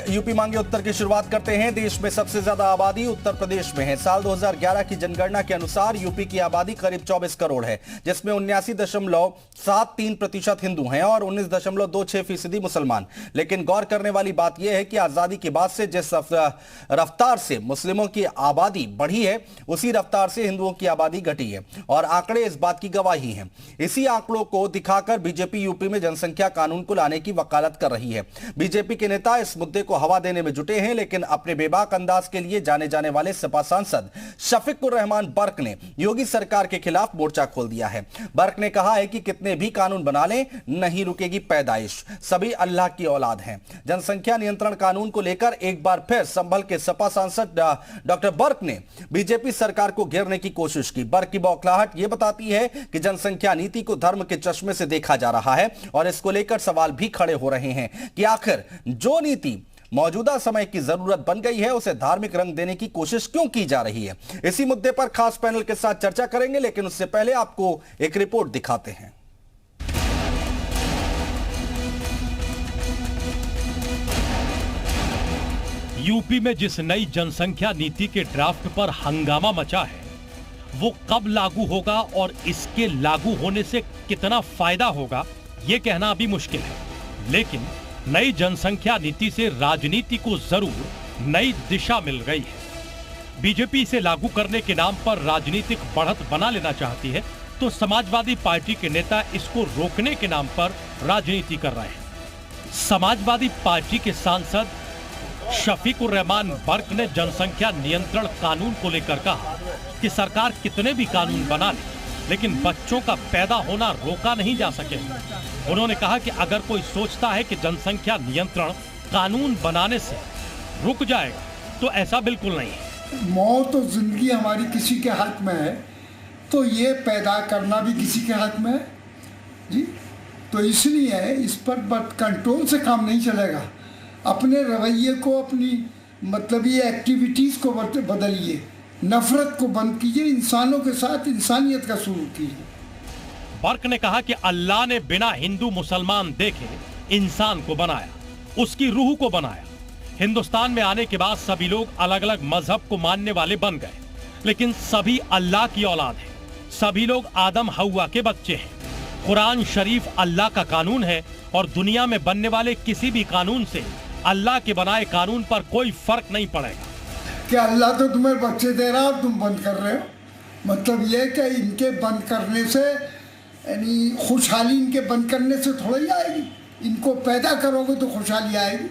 UP मांगे उत्तर की शुरुआत करते हैं। देश में सबसे ज्यादा आबादी उत्तर प्रदेश में है। साल 2011 की जनगणना के अनुसार यूपी की आबादी करीब 24 करोड़ है, जिसमें 79.73% हिंदू हैं और 19.26% मुसलमान। लेकिन गौर करने वाली बात यह है कि आजादी के बाद से जिस रफ्तार से मुस्लिमों की आबादी बढ़ी है, उसी रफ्तार से हिंदुओं की आबादी घटी है और आंकड़े इस बात की गवाही हैं। इसी आंकड़ों को दिखाकर बीजेपी यूपी में जनसंख्या कानून को लाने की वकालत कर रही है। बीजेपी के नेता इस मुद्दे को हवा देने में जुटे हैं, लेकिन अपने बेबाक अंदाज के लिए जाने जाने वाले सपा सांसद शफीकुर रहमान बर्क ने योगी सरकार के खिलाफ मोर्चा खोल दिया है। बर्क ने कहा है कि कितने भी कानून बना लें, नहीं रुकेगी पैदाइश, सभी अल्लाह की औलाद हैं। जनसंख्या नियंत्रण कानून को लेकर एक बार फिर संभल के सपा सांसद डॉक्टर बर्क ने बीजेपी सरकार को घेरने की कोशिश की। बर्क की बौखलाहट यह बताती है कि जनसंख्या नीति को धर्म के चश्मे से देखा जा रहा है और इसको लेकर सवाल भी खड़े हो रहे हैं कि आखिर जो नीति मौजूदा समय की जरूरत बन गई है, उसे धार्मिक रंग देने की कोशिश क्यों की जा रही है। इसी मुद्दे पर खास पैनल के साथ चर्चा करेंगे, लेकिन उससे पहले आपको एक रिपोर्ट दिखाते हैं। यूपी में जिस नई जनसंख्या नीति के ड्राफ्ट पर हंगामा मचा है, वो कब लागू होगा और इसके लागू होने से कितना फायदा होगा, ये कहना अभी मुश्किल है। लेकिन नई जनसंख्या नीति से राजनीति को जरूर नई दिशा मिल गई है। बीजेपी इसे लागू करने के नाम पर राजनीतिक बढ़त बना लेना चाहती है, तो समाजवादी पार्टी के नेता इसको रोकने के नाम पर राजनीति कर रहे हैं। समाजवादी पार्टी के सांसद शफीकुर रहमान बर्क ने जनसंख्या नियंत्रण कानून को लेकर कहा कि सरकार कितने भी कानून बना ले, लेकिन बच्चों का पैदा होना रोका नहीं जा सकेगा। उन्होंने कहा कि अगर कोई सोचता है कि जनसंख्या नियंत्रण कानून बनाने से रुक जाएगा, तो ऐसा बिल्कुल नहीं है। मौत और जिंदगी हमारी किसी के हाथ में है, तो ये पैदा करना भी किसी के हाथ में है जी। तो इसलिए इस पर कंट्रोल से काम नहीं चलेगा। अपने रवैये को, अपनी मतलब ये एक्टिविटीज़ को बदलिए, नफरत को बंद कीजिए, इंसानों के साथ इंसानियत का शुरू कीजिए। बर्क ने कहा कि अल्लाह ने बिना हिंदू मुसलमान देखे इंसान को बनाया, उसकी रूह को बनाया। हिंदुस्तान में आने के बाद सभी लोग अलग अलग मजहब को मानने वाले बन गए, लेकिन सभी अल्लाह की औलाद हैं। सभी लोग आदम हव्वा के बच्चे हैं। कुरान शरीफ अल्लाह का कानून है और दुनिया में बनने वाले किसी भी कानून से अल्लाह के बनाए कानून पर कोई फर्क नहीं पड़ेगा। क्या अल्लाह तो तुम्हें बच्चे दे रहा और तुम बंद कर रहे हो? मतलब ये कि इनके बंद करने से, यानी खुशहाली इनके बंद करने से थोड़ा ही आएगी। इनको पैदा करोगे तो खुशहाली आएगी,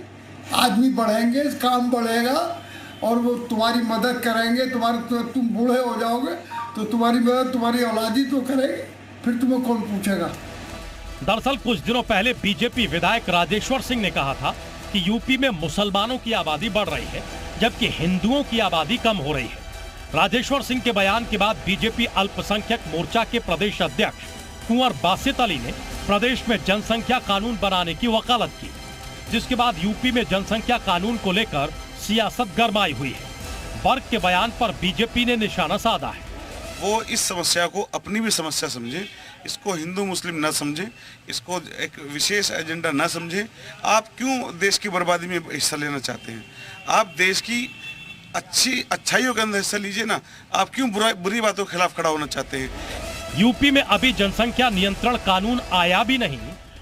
आदमी बढ़ेंगे, काम बढ़ेगा और वो तुम्हारी मदद करेंगे। तुम बूढ़े हो जाओगे तो तुम्हारी मदद तुम्हारी औलादी तो करेगी, फिर तुम्हें कौन पूछेगा। दरअसल कुछ दिनों पहले बीजेपी विधायक राजेश्वर सिंह ने कहा था कि यूपी में मुसलमानों की आबादी बढ़ रही है, जबकि हिंदुओं की आबादी कम हो रही है। राजेश्वर सिंह के बयान के बाद बीजेपी अल्पसंख्यक मोर्चा के प्रदेश अध्यक्ष कुंवर बासित अली ने प्रदेश में जनसंख्या कानून बनाने की वकालत की, जिसके बाद यूपी में जनसंख्या कानून को लेकर सियासत गरमाई हुई है। बर्क के बयान पर बीजेपी ने निशाना साधा है। वो इस समस्या को अपनी भी समस्या समझे, इसको हिंदू मुस्लिम न समझे, इसको एक विशेष एजेंडा न समझे। आप क्यों देश की बर्बादी में हिस्सा लेना चाहते हैं? आप देश की अच्छाइयों के अंदर हिस्सा लीजिए ना। आप क्यों बुरी बातों के खिलाफ खड़ा होना चाहते हैं? यूपी में अभी जनसंख्या नियंत्रण कानून आया भी नहीं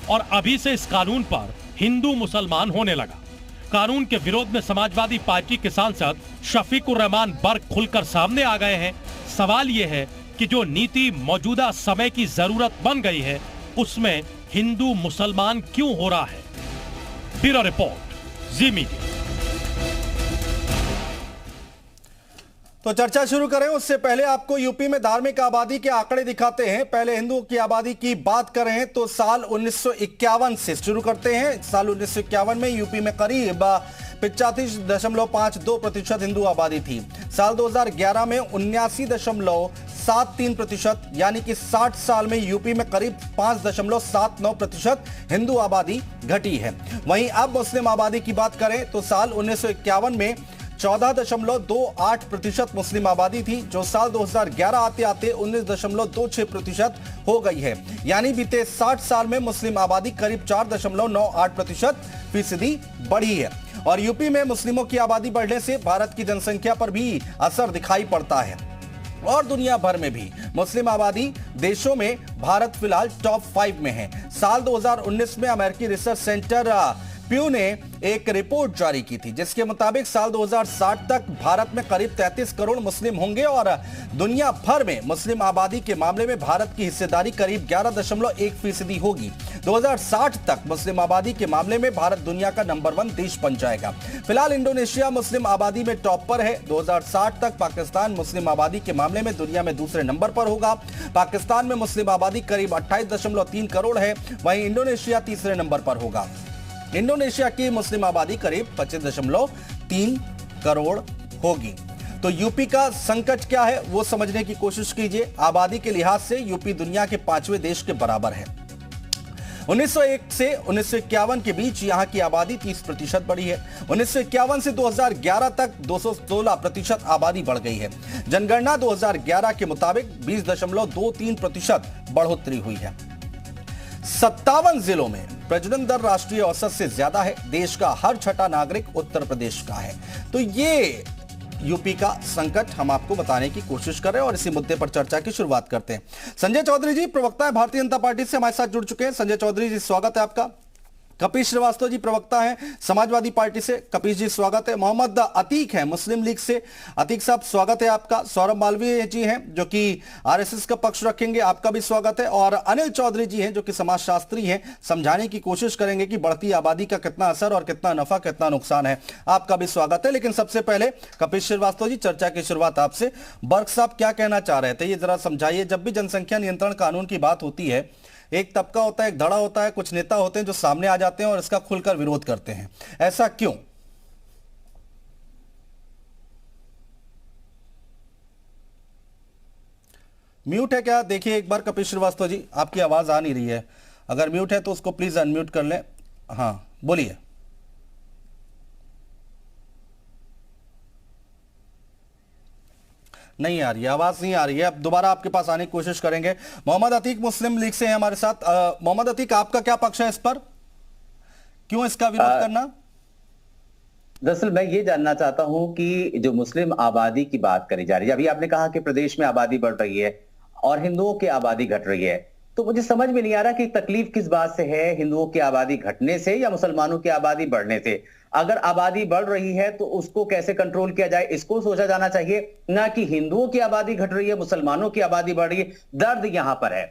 और अभी से इस कानून पर हिंदू मुसलमान होने लगा। कानून के विरोध में समाजवादी पार्टी के सांसद शफीकुर रहमान बर्क खुलकर सामने आ गए हैं। सवाल यह है कि जो नीति मौजूदा समय की जरूरत बन गई है, उसमें हिंदू मुसलमान क्यों हो रहा है। ब्यूरो रिपोर्ट, जी मीडिया। तो चर्चा शुरू करें उससे पहले आपको यूपी में धार्मिक आबादी के आंकड़े दिखाते हैं। पहले हिंदुओं की आबादी की बात करें तो साल 1951 से शुरू करते हैं। साल 1951 में यूपी में करीब 85.52% हिंदू आबादी थी। साल 2011 में 79.73%, यानी कि 60 साल में यूपी में करीब 5.79% हिंदू आबादी घटी है। वहीं अब मुस्लिम आबादी की बात करें तो साल 1951 में 14.28% मुस्लिम आबादी थी, जो साल 2011 आते आते 19.26% हो गई है। यानी बीते 60 साल में मुस्लिम आबादी करीब 4.98% बढ़ी है। और यूपी में मुस्लिमों की आबादी बढ़ने से भारत की जनसंख्या पर भी असर दिखाई पड़ता है और दुनिया भर में भी मुस्लिम आबादी देशों में भारत फिलहाल टॉप 5 में है। साल 2019 में अमेरिकी रिसर्च सेंटर प्यू ने एक रिपोर्ट जारी की थी जिसके मुताबिक साल 2060 तक भारत में करीब 33 करोड़ मुस्लिम होंगे और दुनिया भर में मुस्लिम आबादी के मामले में भारत की हिस्सेदारी करीब 11.1% होगी। 2060 तक मुस्लिम आबादी के मामले में भारत दुनिया का नंबर 1 देश बन जाएगा। फिलहाल इंडोनेशिया मुस्लिम आबादी में टॉप पर है। 2060 तक पाकिस्तान मुस्लिम आबादी के मामले में दुनिया में दूसरे नंबर पर होगा। पाकिस्तान में मुस्लिम आबादी करीब 28.3 करोड़ है, वहीं इंडोनेशिया तीसरे नंबर पर होगा। इंडोनेशिया की मुस्लिम आबादी करीब 25.3 करोड़ होगी। तो यूपी का संकट क्या है वो समझने की कोशिश कीजिए। आबादी के लिहाज से यूपी दुनिया के 5वें देश के बराबर है। 1901 से 1951 के बीच यहां की आबादी 30% बढ़ी है। 1951 से 2011 तक 216% आबादी बढ़ गई है। जनगणना 2011 के मुताबिक 20.23% बढ़ोतरी हुई है। 57 जिलों में प्रजनन दर राष्ट्रीय औसत से ज्यादा है। देश का हर छठा नागरिक उत्तर प्रदेश का है। तो ये यूपी का संकट हम आपको बताने की कोशिश कर रहे हैं और इसी मुद्दे पर चर्चा की शुरुआत करते हैं। संजय चौधरी जी प्रवक्ता है भारतीय जनता पार्टी से हमारे साथ जुड़ चुके हैं। संजय चौधरी जी स्वागत है आपका। कपिल श्रीवास्तव जी प्रवक्ता हैं समाजवादी पार्टी से। कपिल जी स्वागत है। मोहम्मद अतीक हैं मुस्लिम लीग से। अतीक साहब स्वागत है आपका। सौरभ मालवीय जी हैं जो कि आरएसएस का पक्ष रखेंगे, आपका भी स्वागत है। और अनिल चौधरी जी हैं जो कि समाजशास्त्री हैं, समझाने की कोशिश करेंगे कि बढ़ती आबादी का कितना असर और कितना नफा कितना नुकसान है, आपका भी स्वागत है। लेकिन सबसे पहले कपिल श्रीवास्तव जी चर्चा की शुरुआत आपसे। बर्क साहब क्या कहना चाह रहे थे ये जरा समझाइए। जब भी जनसंख्या नियंत्रण कानून की बात होती है, एक तबका होता है, एक धड़ा होता है, कुछ नेता होते हैं जो सामने आ जाते हैं और इसका खुलकर विरोध करते हैं, ऐसा क्यों? म्यूट है क्या? देखिए एक बार कपिल श्रीवास्तव जी, आपकी आवाज आ नहीं रही है। अगर म्यूट है तो उसको प्लीज अनम्यूट कर लें। हाँ बोलिए। नहीं आ रही है, आवाज नहीं आ रही है। अब दोबारा आपके पास आने की कोशिश करेंगे। मोहम्मद अतीक मुस्लिम लीग से हैं हमारे साथ। मोहम्मद अतीक आपका क्या पक्ष है इस पर, क्यों इसका विरोध करना? दरअसल मैं ये जानना चाहता हूं कि जो मुस्लिम आबादी की बात करी जा रही है, अभी आपने कहा कि प्रदेश में आबादी बढ़ रही है और हिंदुओं की आबादी घट रही है, तो मुझे समझ में नहीं आ रहा कि तकलीफ किस बात से है, हिंदुओं की आबादी घटने से या मुसलमानों की आबादी बढ़ने से। अगर आबादी बढ़ रही है तो उसको कैसे कंट्रोल किया जाए, इसको सोचा जाना चाहिए, ना कि हिंदुओं की आबादी घट रही है मुसलमानों की आबादी बढ़ रही है। दर्द यहां पर है,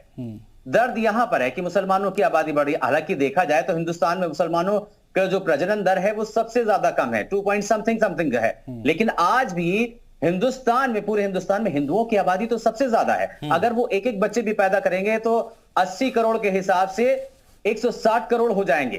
दर्द यहां पर है कि मुसलमानों की आबादी बढ़ रही है। हालांकि देखा जाए तो हिंदुस्तान में मुसलमानों का जो प्रजनन दर है वो सबसे ज्यादा कम है, 2 पॉइंट समथिंग है। लेकिन आज भी हिंदुस्तान में, पूरे हिंदुस्तान में हिंदुओं की आबादी तो सबसे ज्यादा है। अगर वो एक एक बच्चे भी पैदा करेंगे तो 80 करोड़ के हिसाब से 160 करोड़ हो जाएंगे।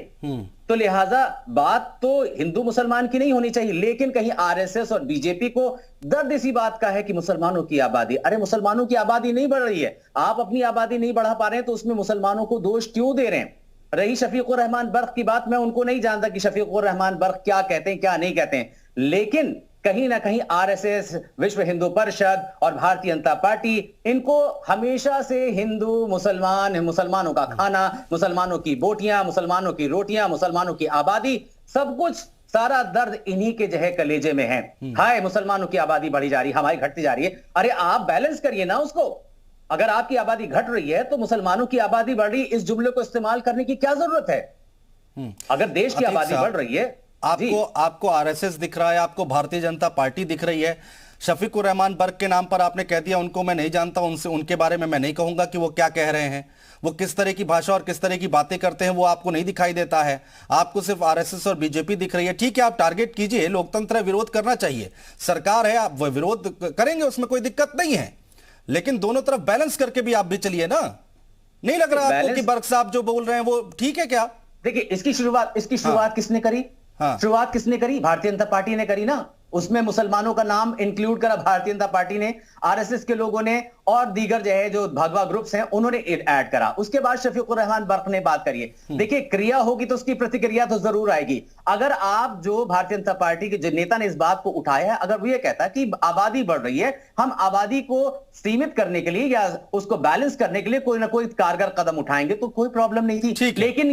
तो लिहाजा बात तो हिंदू मुसलमान की नहीं होनी चाहिए, लेकिन कहीं आरएसएस और बीजेपी को दर्द इसी बात का है कि मुसलमानों की आबादी, अरे मुसलमानों की आबादी नहीं बढ़ रही है, आप अपनी आबादी नहीं बढ़ा पा रहे हैं तो उसमें मुसलमानों को दोष क्यों दे रहे हैं? रही शफीकुर रहमान बर्क की बात, मैं उनको नहीं जानता कि शफीकुर रहमान बर्क क्या कहते हैं क्या नहीं कहते हैं, लेकिन कहीं ना कहीं आरएसएस, विश्व हिंदू परिषद और भारतीय जनता पार्टी, इनको हमेशा से हिंदू मुसलमान, मुसलमानों का खाना, मुसलमानों की बोटियां, मुसलमानों की रोटियां, मुसलमानों की आबादी, सब कुछ, सारा दर्द इन्हीं के जहे कलेजे में है। हाय मुसलमानों की आबादी बढ़ी जा रही है, हमारी घटती जा रही है। अरे आप बैलेंस करिए ना उसको। अगर आपकी आबादी घट रही है तो मुसलमानों की आबादी बढ़ रही, इस जुमले को इस्तेमाल करने की क्या जरूरत है? अगर देश की आबादी बढ़ रही है, आपको आरएसएस दिख रहा है, आपको भारतीय जनता पार्टी दिख रही है। शफीकुर रहमान बर्क के नाम पर आपने कह दिया, उनको मैं नहीं जानता, उनसे, उनके बारे में मैं नहीं कहूंगा कि वो क्या कह रहे हैं, वो किस तरह की भाषा और किस तरह की बातें करते हैं, वो आपको नहीं दिखाई देता है। आपको सिर्फ आरएसएस और बीजेपी दिख रही है। ठीक है, आप टारगेट कीजिए, लोकतंत्र है, विरोध करना चाहिए, सरकार है, आप विरोध करेंगे, उसमें कोई दिक्कत नहीं है, लेकिन दोनों तरफ बैलेंस करके भी आप भी चलिए ना। नहीं लग रहा आपको कि बर्क साहब जो बोल रहे हैं वो ठीक है क्या? देखिए इसकी शुरुआत किसने करी? शुरुआत किसने करी? भारतीय जनता पार्टी ने करी ना। उसमें मुसलमानों का नाम इंक्लूड करा भारतीय जनता पार्टी ने, आरएसएस के लोगों ने और दीगर जो है जो भगवा ग्रुप्स हैं उन्होंने ऐड करा। उसके बाद शफीकुर रहमान बर्क ने बात करी है। देखिए क्रिया होगी तो उसकी प्रतिक्रिया तो जरूर आएगी। अगर आप जो भारतीय जनता पार्टी के जो नेता ने इस बात को उठाया है, अगर वो ये कहता है कि आबादी बढ़ रही है, हम आबादी को सीमित करने के लिए या उसको बैलेंस करने के लिए कोई ना कोई कारगर कदम उठाएंगे तो कोई प्रॉब्लम नहीं थी, लेकिन